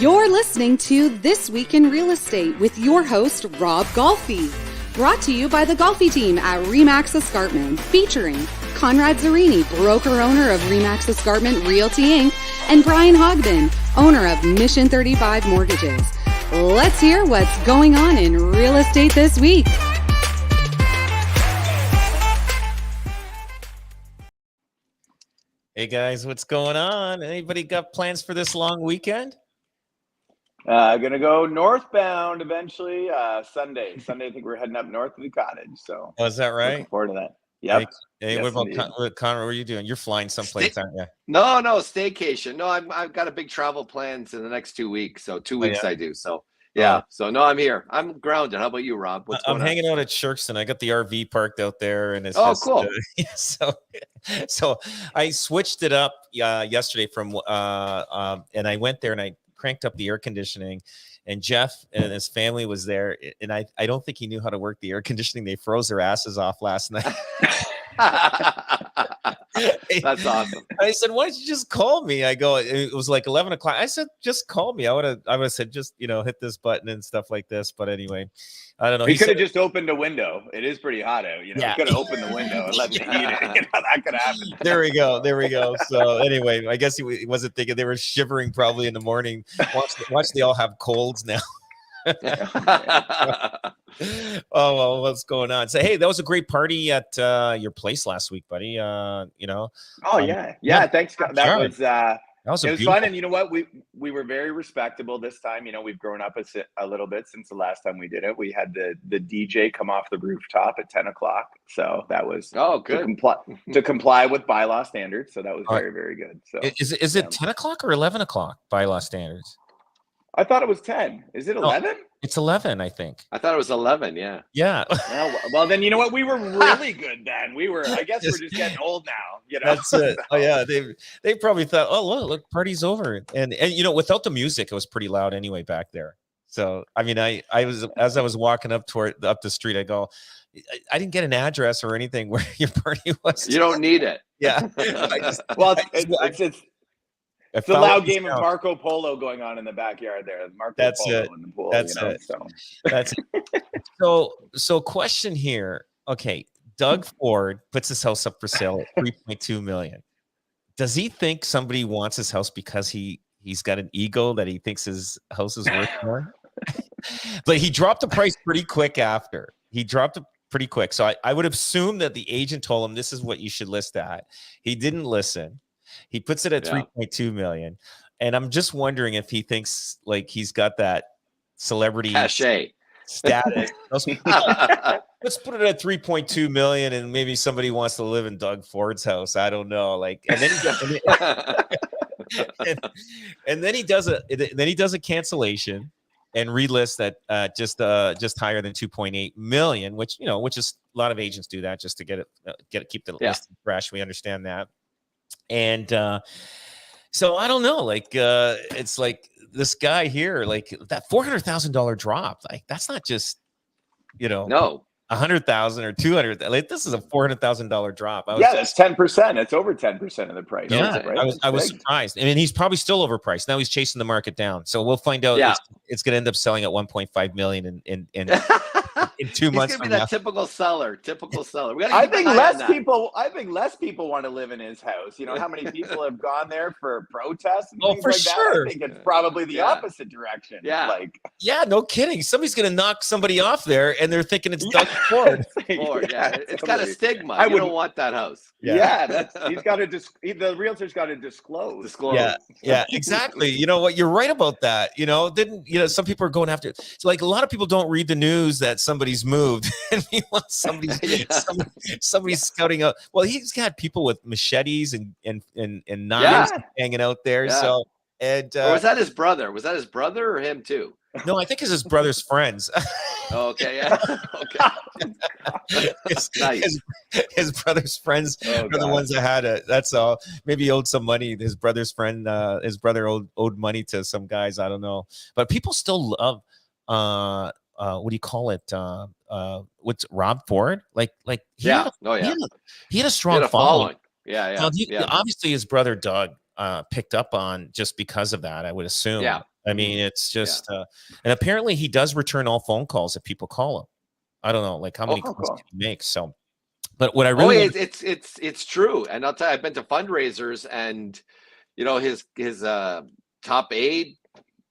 You're listening to This Week in Real Estate with your host, Rob Golfi. Brought to you by the Golfi Team at RE/MAX Escarpment, featuring Conrad Zarini, broker-owner of RE/MAX Escarpment Realty Inc., and Brian Hogbin, owner of Mission 35 Mortgages. Let's hear what's going on in real estate this week. Hey guys, what's going on? Anybody got plans for this long weekend? Gonna go northbound eventually. Sunday, I think we're heading up north of the cottage. So, is that right? Looking forward to that. Yep. Hey, yes, what about Connor? What are you doing? You're flying someplace, aren't you? No, staycation. No, I've got a big travel plans in the next 2 weeks. So 2 weeks I do. So yeah. So no, I'm here. I'm grounded. How about you, Rob? What's going on? I'm hanging out at Shirkston. I got the RV parked out there, and it's cool. So I switched it up yesterday from and I went there and I cranked up the air conditioning, and Jeff and his family was there, and I don't think he knew how to work the air conditioning. They froze their asses off last night. That's awesome. I said, why don't you just call me? I go, it was like 11 o'clock. I said, just call me. I would have said, just, hit this button and stuff like this. But anyway, I don't know. He could have just opened a window. It is pretty hot out. He could have opened the window and let me heat it. That could happen. There we go. So anyway, I guess he wasn't thinking. They were shivering probably in the morning. Watch they all have colds now. Oh well, what's going on? So hey, that was a great party at your place last week, buddy. Oh yeah. Thanks. It was fun, and you know what? We were very respectable this time. We've grown up a little bit since the last time we did it. We had the DJ come off the rooftop at 10 o'clock, so that was good to comply with bylaw standards. So that was very, very good. So is it 10 o'clock or 11 o'clock bylaw standards? I thought it was 10. Is it 11? It's 11, I think. I thought it was 11. Yeah. Well, then you know what? We were really good then. I guess we're just getting old now. That's it. Oh yeah, they probably thought, oh look, party's over, and without the music, it was pretty loud anyway back there. So I mean, I was as I was walking up the street, I go, I didn't get an address or anything where your party was. You don't need it. Yeah. It's a loud game of Marco Polo going on in the backyard there. That's Polo it. in the pool, That's it. That's it. So question here. Okay, Doug Ford puts his house up for sale at $3.2 million. Does he think somebody wants his house because he's got an ego that he thinks his house is worth more? But he dropped the price pretty quick after. He dropped it pretty quick. So I would assume that the agent told him this is what you should list at. He didn't listen. He puts it at $3.2 million, and I'm just wondering if he thinks like he's got that celebrity cachet status. Let's put it at $3.2 million, and maybe somebody wants to live in Doug Ford's house. I don't know. And then he does a cancel and relist that just higher than 2.8 million, which is a lot of agents do that just to keep the listing fresh. We understand that. And so I don't know, it's like this guy here, like that $400,000 drop, like that's not just, no 100,000 or 200. Like this is a $400,000 drop. That's 10%. It's over 10% of the price. Yeah, right? I was surprised. I mean, he's probably still overpriced. Now he's chasing the market down. So we'll find out. Yeah. It's going to end up selling at 1.5 million in 2 months. He's gonna be that typical seller. I think less people want to live in his house. How many people have gone there for protests and things for like sure. That? I think it's probably the opposite direction. Yeah, no kidding. Somebody's gonna knock somebody off there, and they're thinking it's Doug Ford. It's got a stigma. You don't want that house. He's got to the realtor's got to disclose. Yeah, exactly. You know what? You're right about that. Some people are going after it. So like a lot of people don't read the news that somebody's moved and he wants somebody's scouting out. Well, he's got people with machetes and knives hanging out there. So or was that his brother? Was that his brother or him too? No, I think it's his brother's friends. Okay, yeah. Okay. His brother's friends are the ones that had it. That's all. Maybe he owed some money. His brother's friend, his brother owed money to some guys. I don't know. But people still love what do you call it? What's Rob Ford? He had a strong following. Yeah. Now, obviously his brother Doug picked up on just because of that, I would assume. I mean, it's just, and apparently he does return all phone calls if people call him. I don't know, like how many calls he makes. So, but what I really, it's true. And I'll tell you, I've been to fundraisers, and his top aide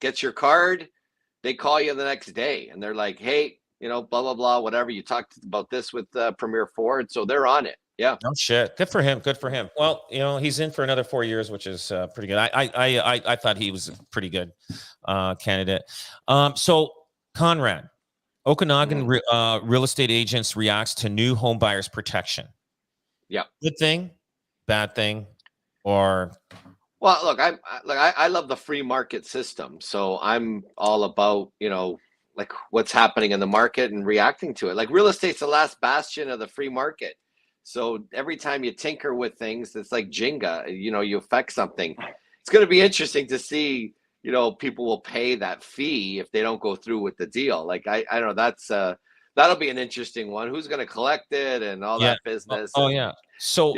gets your card. They call you the next day, and they're like, "Hey, blah blah blah, whatever. You talked about this with Premier Ford," so they're on it. Yeah. Oh shit! Good for him. Good for him. Well, he's in for another 4 years, which is pretty good. I thought he was a pretty good candidate. So Conrad, Okanagan real estate agents reacts to new home buyers protection. Yeah. Good thing, bad thing, or? Well, look, I love the free market system, so I'm all about like what's happening in the market and reacting to it. Like real estate's the last bastion of the free market. So every time you tinker with things, it's like Jenga, you affect something. It's going to be interesting to see, people will pay that fee if they don't go through with the deal. Like, I don't know, that'll be an interesting one. Who's going to collect it and all that business? So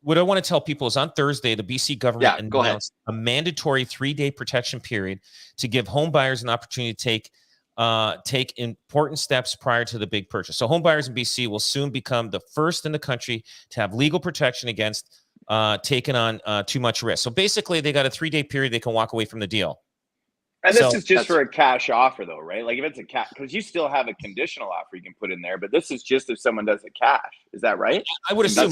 what I want to tell people is on Thursday, the BC government announced a mandatory 3-day protection period to give home buyers an opportunity to take important steps prior to the big purchase. So home buyers in BC will soon become the first in the country to have legal protection against taking on too much risk. So basically, they got a 3-day period they can walk away from the deal. And this is just for a cash offer, though, right? Like if it's a cash, because you still have a conditional offer you can put in there, but this is just if someone does a cash. Is that right? I would assume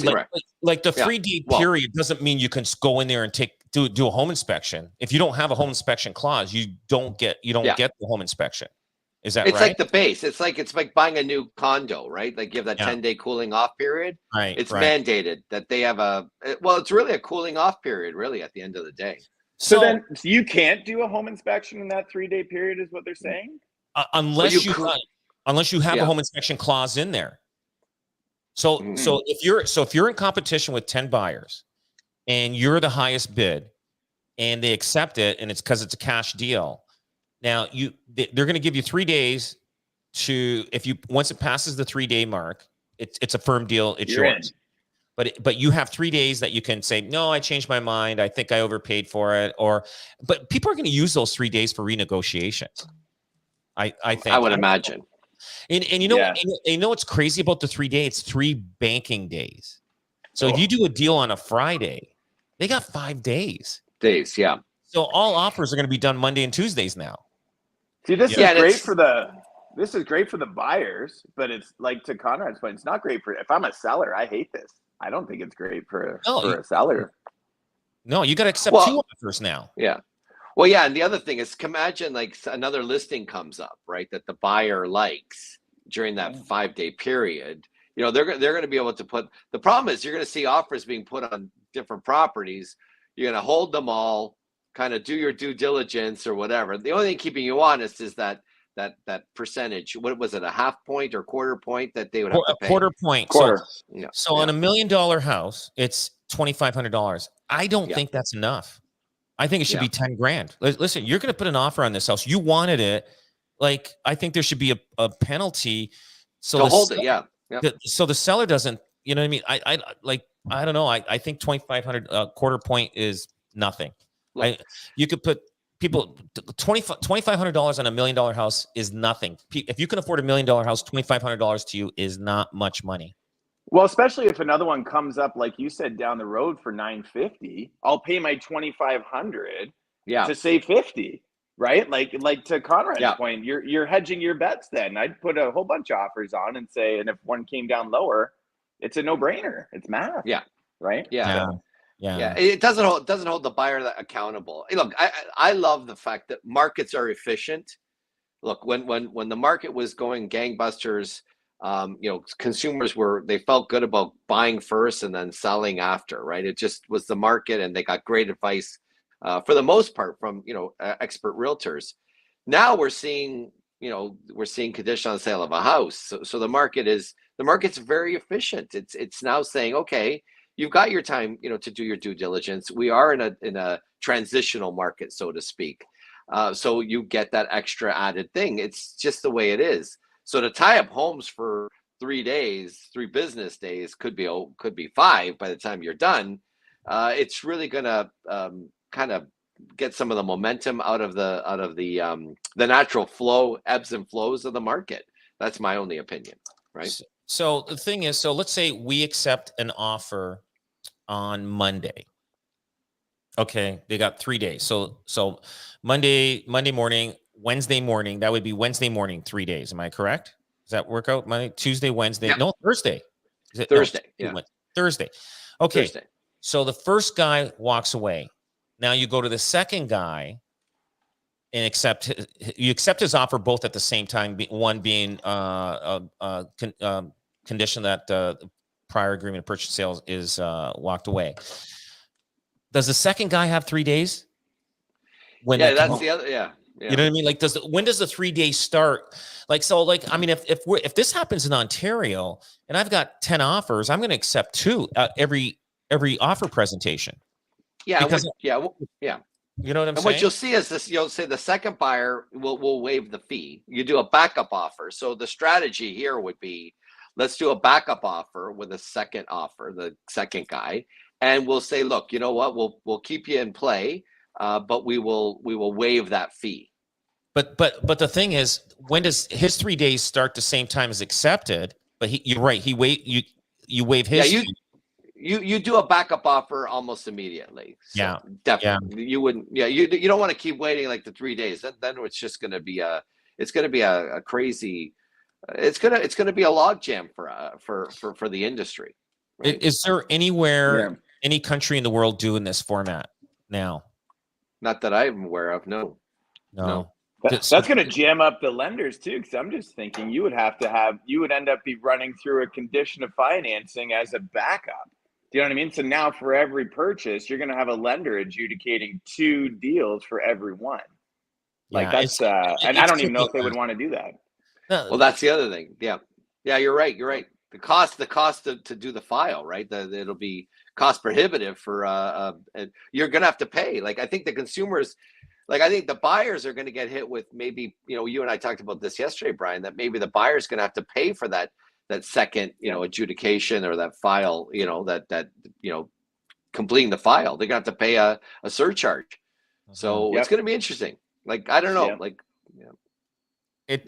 like the 3-day period doesn't mean you can go in there and do a home inspection. If you don't have a home inspection clause, you don't get the home inspection. Is that right? It's like the base. It's like buying a new condo, right? Like you have that 10-day cooling off period. Right. It's mandated that they have it's really a cooling off period, really, at the end of the day. So then you can't do a home inspection in that 3-day period, is what they're saying? Unless you have a home inspection clause in there. So if you're in competition with 10 buyers and you're the highest bid and they accept it and it's because it's a cash deal. Now they're going to give you 3 days once it passes the 3-day mark, it's a firm deal. It's yours. But you have 3 days that you can say, no, I changed my mind. I think I overpaid for it. But people are going to use those 3 days for renegotiations. I think. I would imagine. And what's crazy about the 3-day? It's 3 banking days. So if you do a deal on a Friday, they got 5 days. Yeah. So all offers are going to be done Monday and Tuesdays now. See, this is great for the buyers, but it's like to Conrad's point, it's not great if I'm a seller. I hate this. I don't think it's great for a seller. No, you got to accept 2 offers now. Yeah. Well, yeah, and the other thing is, imagine like another listing comes up, right, that the buyer likes during that 5-day period. They're going to be able to put. The problem is you're going to see offers being put on different properties. You're going to hold them all, kind of do your due diligence or whatever. The only thing keeping you honest is that percentage. What was it, a half point or quarter point that they would have to pay? A quarter point. So on $1 million house, it's $2,500. I don't think that's enough. I think it should be 10 grand. Listen, you're going to put an offer on this house. You wanted it. Like, I think there should be a penalty. So to hold it, so the seller doesn't, you know what I mean? I don't know. I think 2,500 quarter point is nothing. You could put people $2,500 on $1 million house is nothing. If you can afford $1 million house, $2,500 to you is not much money. Well, especially if another one comes up, like you said, down the road for $950, I'll pay my $2,500 to save $50, right? Like to Conrad's point, you're hedging your bets. Then I'd put a whole bunch of offers on and say, and if one came down lower, it's a no-brainer. It's math. Yeah. Right. Yeah. It doesn't hold the buyer accountable. Hey, look, I love the fact that markets are efficient. Look, when the market was going gangbusters, consumers they felt good about buying first and then selling after, right? It just was the market, and they got great advice for the most part from expert realtors. Now we're seeing condition on sale of a house. So the market's very efficient. It's now saying, okay, you've got your time, to do your due diligence. We are in a transitional market, so to speak. So you get that extra added thing. It's just the way it is. So to tie up homes for 3 days, 3 business days, could be 5 by the time you're done. It's really going to kind of get some of the momentum out of the natural flow, ebbs and flows of the market. That's my only opinion, right? So the thing is, so let's say we accept an offer on Monday. Okay, they got 3 days. So Monday morning, Wednesday morning. That would be Wednesday morning, 3 days. Am I correct? Does that work out? Monday, Tuesday, Wednesday. Yeah. No, Thursday. Is it Thursday? No, Yeah, Thursday. Okay. Thursday. So the first guy walks away. Now you go to the second guy and accept his offer both at the same time. One being condition that the prior agreement of purchase sales is walked away. Does the second guy have 3 days? That's the other. Yeah. You know what I mean? Like, when does the 3 days start? Like, so, like, I mean, if this happens in Ontario and I've got 10 offers, I'm going to accept 2 every offer presentation. Yeah. Because, yeah. You know what I'm saying? And what you'll see is this: you'll say the second buyer will waive the fee. You do a backup offer. So the strategy here would be, let's do a backup offer with a second offer, the second guy, and we'll say, look, you know what? We'll keep you in play. But we will waive that fee. But the thing is, when does his 3 days start the same time as accepted? But you're right. You waive his. Yeah, you do a backup offer almost immediately. So yeah, definitely. Yeah. You wouldn't. Yeah, you don't want to keep waiting like the 3 days. Then it's just going to be a crazy. It's gonna be a logjam for the industry. Right? Is there anywhere, any country in the world doing this format now? Not that I'm aware of. No. That's going to jam up the lenders too, because I'm just thinking you would end up be running through a condition of financing as a backup. Do you know what I mean? So now for every purchase, you're going to have a lender adjudicating 2 deals for every one. Like that's and I don't even know if they would want to do that. Well, that's the other thing. Yeah, you're right. The cost to do the file, right? It'll be cost prohibitive for you're gonna have to pay. Like, I think the consumers, like, I think the buyers are going to get hit with, maybe, you and I talked about this yesterday, Brian, that maybe the buyer's going to have to pay for that second, adjudication, or that file, that completing the file. They're going to have to pay a surcharge. So it's going to be interesting. Like, I don't know, It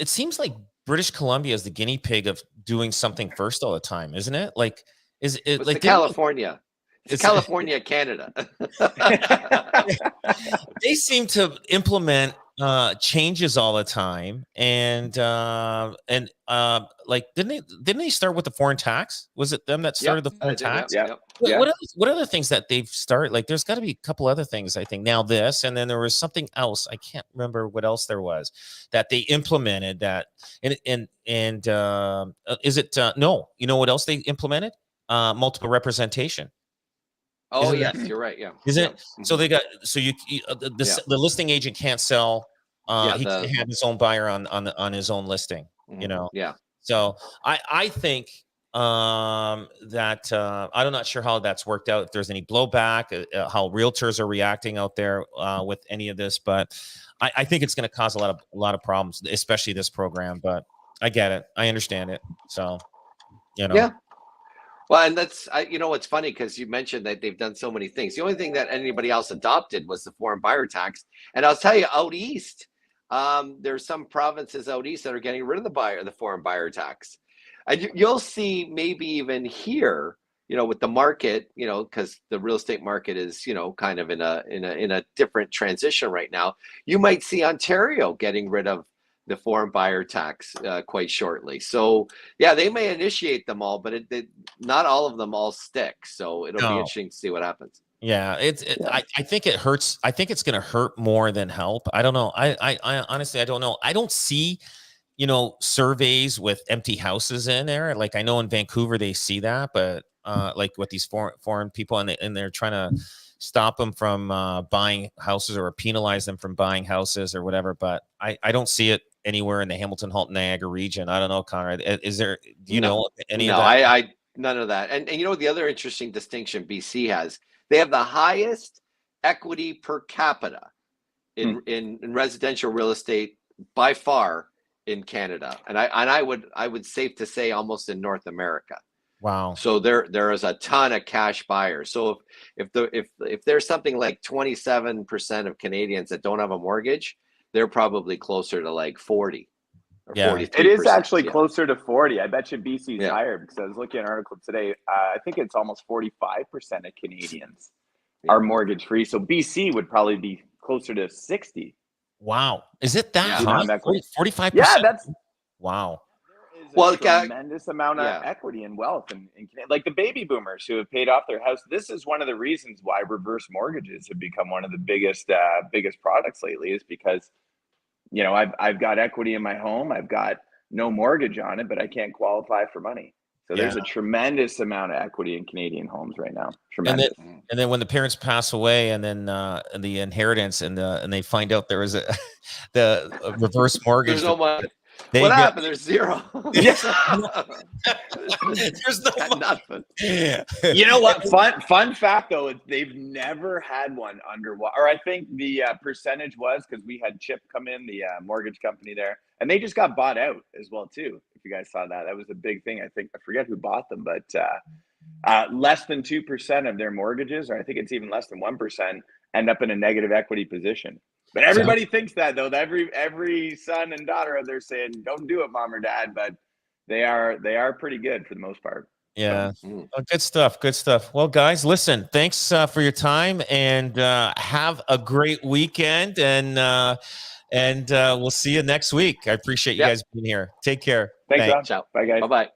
seems like British Columbia is the guinea pig of doing something first all the time, isn't it? Like, is it like California? It's California, Canada. They seem to implement changes all the time, and like, didn't they start with the foreign tax? Was it them that started the foreign tax? Yeah. What other things that they've started? Like, there's got to be a couple other things, I think. Now this, and then there was something else. I can't remember what else there was that they implemented. That and is it no? You know what else they implemented? Multiple representation. Oh, yes, you're right. Yeah. Isn't it? So they got, the listing agent can't sell. He can have his own buyer on his own listing, Yeah. So I think that I'm not sure how that's worked out. If there's any blowback, how realtors are reacting out there with any of this, but I think it's going to cause a lot of problems, especially this program. But I get it. I understand it. So, Yeah. Well, and that's, it's funny because you mentioned that they've done so many things. The only thing that anybody else adopted was the foreign buyer tax. And I'll tell you, out east, there's some provinces out east that are getting rid of the foreign buyer tax. And you'll see, maybe even here, with the market, because the real estate market is, kind of in a different transition right now. You might see Ontario getting rid of the foreign buyer tax quite shortly. So yeah, they may initiate them all, but not all of them all stick. So it'll be interesting to see what happens. Yeah, I think it hurts. I think it's going to hurt more than help. I don't know. I honestly, I don't know. I don't see, surveys with empty houses in there. Like, I know in Vancouver they see that, but like with these foreign people, and they're trying to stop them from buying houses, or penalize them from buying houses or whatever. But I don't see it anywhere in the Hamilton, Halton, Niagara region. I don't know, Conrad. Is there? Do you know any of that? I none of that. And the other interesting distinction BC has, they have the highest equity per capita in residential real estate by far in Canada, and I would safe to say almost in North America. Wow. So there is a ton of cash buyers. So if there's something like 27% of Canadians that don't have a mortgage, they're probably closer to like 40 or 43%. It is actually closer to 40. I bet you BC's higher, because I was looking at an article today. I think it's almost 45% of Canadians are mortgage free. So BC would probably be closer to 60. Wow. Is it that high? 45%? Yeah, that's wow. Well, tremendous amount of equity and wealth in like the baby boomers who have paid off their house. This is one of the reasons why reverse mortgages have become one of the biggest products lately, is because, you know, I've got equity in my home. I've got no mortgage on it, but I can't qualify for money. So there's a tremendous amount of equity in Canadian homes right now. Tremendous. And then when the parents pass away, and then the inheritance, and they find out there is the reverse mortgage. There's no money. What happened? There's zero. There's no nothing. You know what? Fun fact though, they've never had one underwater. Or I think the percentage was, because we had Chip come in, the mortgage company there, and they just got bought out as well too. If you guys saw that, that was a big thing. I forget who bought them, but less than 2% of their mortgages, or I think it's even less than 1%, end up in a negative equity position. But everybody thinks that, though. Every son and daughter out there saying, "Don't do it, mom or dad," but they are pretty good for the most part. Yeah, oh, good stuff. Good stuff. Well, guys, listen. Thanks for your time, and have a great weekend. And we'll see you next week. I appreciate you guys being here. Take care. Thanks. Ciao. Bye, guys. Bye-bye.